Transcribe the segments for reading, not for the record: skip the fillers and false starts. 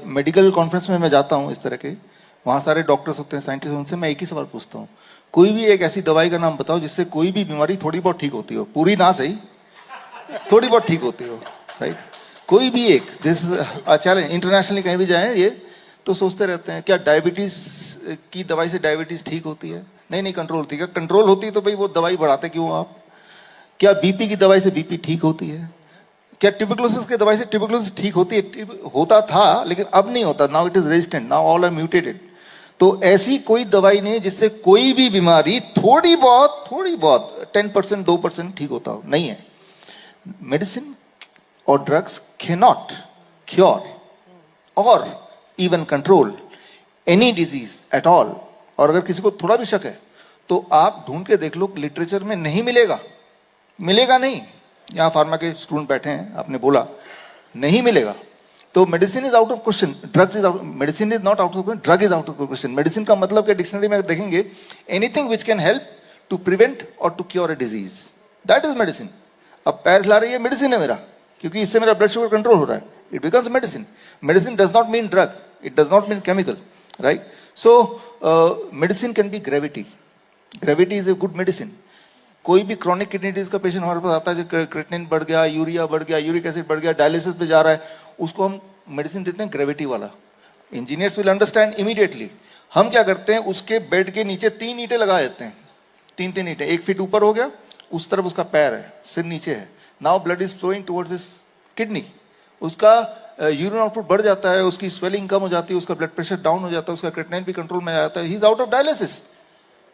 Medical conference में मैं जाता हूँ इस तरह के, वहाँ सारे डॉक्टर्स होते हैं, साइंटिस्ट, उनसे मैं एक ही सवाल पूछता हूँ, कोई भी एक ऐसी दवाई का नाम बताओ जिससे कोई भी बीमारी थोड़ी बहुत ठीक होती हो, पूरी ना सही, थोड़ी बहुत ठीक होती हो, राइट? कोई भी एक, दिस चैलेंज, इंटरनेशनली कहीं भी जाएं ये तो सोचते रहते हैं क्या डायबिटीज की दवाई से डायबिटीज ठीक होती है? नहीं नहीं, कंट्रोल होती है। कंट्रोल होती है तो भाई वो दवाई बढ़ाते क्यों आप? क्या बीपी की दवाई से बीपी ठीक होती है? क्या ट्यूबरकुलोसिस की दवाई से ट्यूबरकुलोसिस ठीक होती है? होता था लेकिन अब नहीं होता, now it is resistant, now all are mutated. तो ऐसी कोई दवाई नहीं जिससे कोई भी बीमारी थोड़ी बहुत 10% 2% ठीक होता हो, नहीं है। मेडिसिन और drugs cannot cure or even control any disease at all। और अगर किसी को थोड़ा भी शक है तो आप ढूंढ के देख लो, लिटरेचर में नहीं मिलेगा, मिलेगा नहीं। यहाँ फार्मा के स्टूडेंट बैठे हैं, आपने बोला नहीं मिलेगा, तो medicine is out of question, drugs is out, medicine is not out of question, drug is out of question. Medicine का मतलब क्या डिक्शनरी में देखेंगे, anything which can help to prevent or to cure a disease, that is medicine. अब पैर हिला रही है, मेडिसिन है मेरा, क्योंकि इससे मेरा ब्लड शुगर कंट्रोल हो रहा है, it becomes medicine. Medicine does not mean drug, it does not mean chemical, right? So medicine can be gravity, gravity is a good medicine. कोई भी क्रॉनिक किडनी डिजीज का पेशेंट हमारे पास आता है, creatinine बढ़ गया, यूरिया बढ़ गया, यूरिक एसिड बढ़ गया, डायलिसिस पे जा रहा है, उसको हम मेडिसिन देते हैं ग्रेविटी वाला। Engineers will understand immediately. हम क्या करते हैं, उसके बेड के नीचे 3 ईंटें लगा देते हैं, 3 ईंटें, 1 फीट ऊपर हो गया, उस तरफ उसका पैर है, सिर नीचे है। Now blood is flowing towards his kidney, उसका यूरिन आउटपुट बढ़ जाता है, उसकी स्वेलिंग कम हो जाती है, उसका ब्लड प्रेशर डाउन हो जाता है, उसका क्रिएटिनिन भी कंट्रोल में आ जाता है, he is out of dialysis.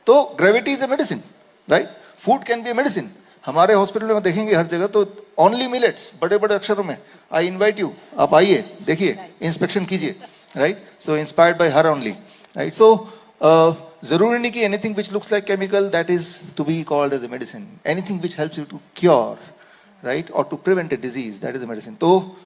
तो gravity is a medicine, right? Food can be a medicine. हमारे हॉस्पिटल में देखेंगे हर जगह तो ओनली मिलेट्स, बड़े बड़े अक्षरों में, आई इनवाइट यू, आप आइए, देखिए, इंस्पेक्शन कीजिए, right? So inspired by her only, right? So जरूरी नहीं कि anything which looks like chemical that is to be called as a medicine. Anything which helps you to cure, right, or to prevent a disease, that is a medicine. तो